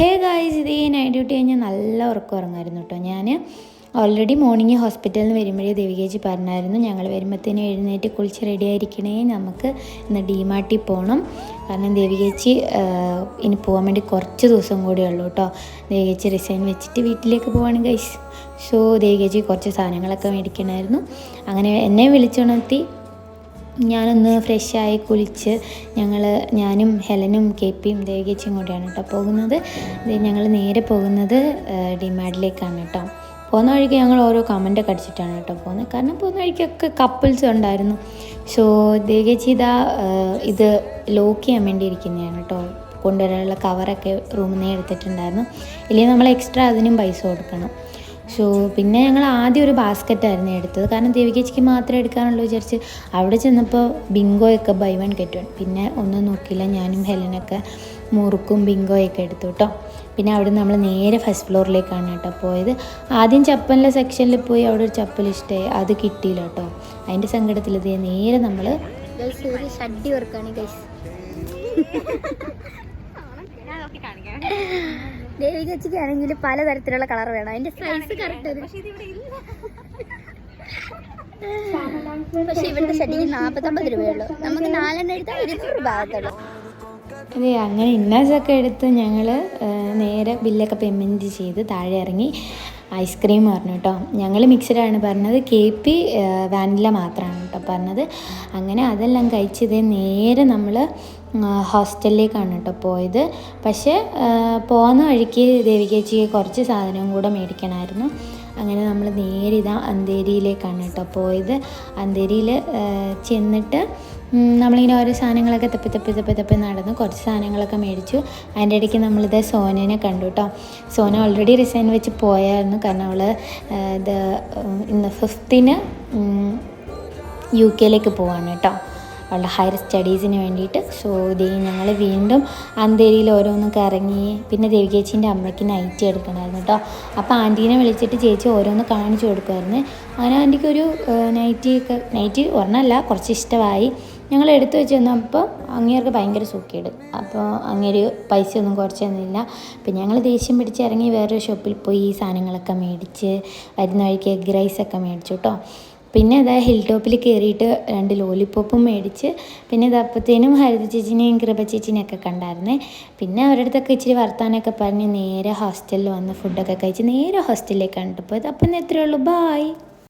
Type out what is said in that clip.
Hey guys, ഇത് ഈ night duty കഴിഞ്ഞാൽ നല്ല ഉറക്കം ഉറങ്ങായിരുന്നു കേട്ടോ. ഞാൻ ഓൾറെഡി മോർണിംഗ് ഹോസ്പിറ്റലിൽ നിന്ന് വരുമ്പോഴേ ദേവികേച്ചി പറഞ്ഞായിരുന്നു ഞങ്ങൾ വരുമ്പോഴത്തേനും എഴുന്നേറ്റ് കുളിച്ച് റെഡി ആയിരിക്കണേ, നമുക്ക് ഇന്ന് ഡിമാർട്ടിൽ പോകണം. കാരണം ദേവികേച്ചി ഇനി പോകാൻ വേണ്ടി കുറച്ച് ദിവസം കൂടെ ഉള്ളൂ കേട്ടോ. ദേവികേച്ചി റിസൈൻ വെച്ചിട്ട് വീട്ടിലേക്ക് പോവാണ് ഗൈസ്. സോ ദേവികേച്ചി കുറച്ച് സാധനങ്ങളൊക്കെ മേടിക്കണമായിരുന്നു. അങ്ങനെ എന്നെ വിളിച്ചുണർത്തി ഞാനൊന്ന് ഫ്രഷായി കുളിച്ച് ഞാനും ഹെലനും കെപിയും ദേവികേച്ചിയും കൂടെയാണ് കേട്ടോ പോകുന്നത്. ഞങ്ങൾ നേരെ പോകുന്നത് ഡിമാർട്ടിലേക്കാണ് കേട്ടോ. പോകുന്ന വഴിക്ക് ഞങ്ങൾ ഓരോ കമൻ്റൊക്കെ അടിച്ചിട്ടാണ് കേട്ടോ പോകുന്നത്. കാരണം പോകുന്ന വഴിക്കൊക്കെ കപ്പിൾസ് ഉണ്ടായിരുന്നു. സോ ദേവികേച്ചി ഇത് ലോക്ക് ചെയ്യാൻ വേണ്ടി ഇരിക്കുന്നതാണ് കേട്ടോ. കൊണ്ടുവരാനുള്ള കവറൊക്കെ റൂമിൽ നിന്ന് എടുത്തിട്ടുണ്ടായിരുന്നു. ഇല്ലെങ്കിൽ നമ്മൾ എക്സ്ട്രാ അതിനും പൈസ കൊടുക്കണം. സോ പിന്നെ ഞങ്ങൾ ആദ്യം ഒരു ബാസ്ക്കറ്റായിരുന്നു എടുത്തത്. കാരണം ദേവികേച്ചിക്ക് മാത്രമേ എടുക്കാനുള്ളൂ വിചാരിച്ച് അവിടെ ചെന്നപ്പോൾ ബിങ്കോയൊക്കെ ബൈ വൺ ഗെറ്റ് വൺ. പിന്നെ ഒന്നും നോക്കിയില്ല, ഞാനും ഹെലനൊക്കെ മുറുക്കും ബിങ്കോയൊക്കെ എടുത്തു കേട്ടോ. പിന്നെ അവിടെ നമ്മൾ നേരെ ഫസ്റ്റ് ഫ്ലോറിലേക്കാണ് കേട്ടോ പോയത്. ആദ്യം ചപ്പലിൻ്റെ സെക്ഷനിൽ പോയി അവിടെ ഒരു ചപ്പൽ ഇഷ്ടമായി, അത് കിട്ടിയില്ല കേട്ടോ. അതിൻ്റെ സങ്കടത്തിൽ നേരെ നമ്മൾ ഷഡ്ഡി വർക്കാണ് ഗൈസ്. ദേവികേച്ചിക്ക് ആണെങ്കിൽ പലതരത്തിലുള്ള കളർ വേണം. അതിന്റെ സൈസ് കറക്റ്റ്. പക്ഷെ ഇവിടുത്തെ ഷഡിക്ക് 49 രൂപയുള്ളൂ. നമുക്ക് 4 എടുത്താൽ 200 രൂപ ആകത്തുള്ളൂ. അതെ, അങ്ങനെ ഇന്നാസൊക്കെ എടുത്ത് ഞങ്ങൾ നേരെ ബില്ലൊക്കെ പേയ്മെൻറ്റ് ചെയ്ത് താഴെ ഇറങ്ങി ഐസ്ക്രീം പറഞ്ഞു കേട്ടോ. ഞങ്ങൾ മിക്സഡാണ് പറഞ്ഞത്, KP വാനില മാത്രമാണ് കേട്ടോ പറഞ്ഞത്. അങ്ങനെ അതെല്ലാം കഴിച്ചത് നേരെ നമ്മൾ ഹോസ്റ്റലിലേക്കാണ് കേട്ടോ പോയത്. പക്ഷേ പോകുന്ന വഴിക്ക് ദേവികേച്ചിക്ക് കുറച്ച് സാധനവും കൂടെ മേടിക്കണമായിരുന്നു. അങ്ങനെ നമ്മൾ നേരെ അന്തേരിയിലേക്കാണ് കേട്ടോ പോയത്. അന്തേരിയിൽ ചെന്നിട്ട് നമ്മളിങ്ങനെ ഓരോ സാധനങ്ങളൊക്കെ തപ്പി നടന്ന് കുറച്ച് സാധനങ്ങളൊക്കെ മേടിച്ചു. അതിൻ്റെ ഇടയ്ക്ക് നമ്മളിത് സോനനെ കണ്ടു കേട്ടോ. സോന ഓൾറെഡി റിസൈൻ വെച്ച് പോയായിരുന്നു. കാരണം അവൾ ഇന്ന് 5th UK പോവാണ് കേട്ടോ, അവളുടെ ഹയർ സ്റ്റഡീസിന് വേണ്ടിയിട്ട്. സോ ഞങ്ങൾ വീണ്ടും അന്തേരിയിൽ ഓരോന്നൊക്കെ ഇറങ്ങി. പിന്നെ ദേവികേച്ചീൻ്റെ അമ്മയ്ക്ക് നൈറ്റി എടുക്കണമായിരുന്നു കേട്ടോ. അപ്പോൾ ആൻറ്റീനെ വിളിച്ചിട്ട് ചേച്ചി ഓരോന്ന് കാണിച്ചു കൊടുക്കുമായിരുന്നു. അങ്ങനെ ആൻറ്റിക്കൊരു നൈറ്റി ഒരെണ്ണമല്ല കുറച്ച് ഇഷ്ടമായി. ഞങ്ങൾ എടുത്തു വെച്ച് തന്നപ്പോൾ അങ്ങേർക്ക് ഭയങ്കര സൂക്കേട്. അപ്പോൾ അങ്ങേര് പൈസയൊന്നും കുറച്ച് തന്നില്ല. അപ്പം ഞങ്ങൾ ദേഷ്യം പിടിച്ച് ഇറങ്ങി വേറൊരു ഷോപ്പിൽ പോയി ഈ സാധനങ്ങളൊക്കെ മേടിച്ച് വരുന്ന വഴിക്ക് എഗ് റൈസൊക്കെ മേടിച്ചു കേട്ടോ. പിന്നെ ഹിൽ ടോപ്പിൽ കയറിയിട്ട് 2 ലോലിപ്പോപ്പും മേടിച്ച്. പിന്നെ അപ്പോഴത്തേനും ഹരിത ചേച്ചിനെയും കൃപ ചേച്ചിനെയൊക്കെ കണ്ടായിരുന്നേ. പിന്നെ അവരുടെ അടുത്തൊക്കെ ഇച്ചിരി വർത്താനൊക്കെ പറഞ്ഞ് നേരെ ഹോസ്റ്റലിൽ വന്ന് ഫുഡൊക്കെ കഴിച്ച് നേരെ ഹോസ്റ്റലിലേക്കാണ് പോയത്. അപ്പം എത്രയേ ഉള്ളൂ, ബായ്.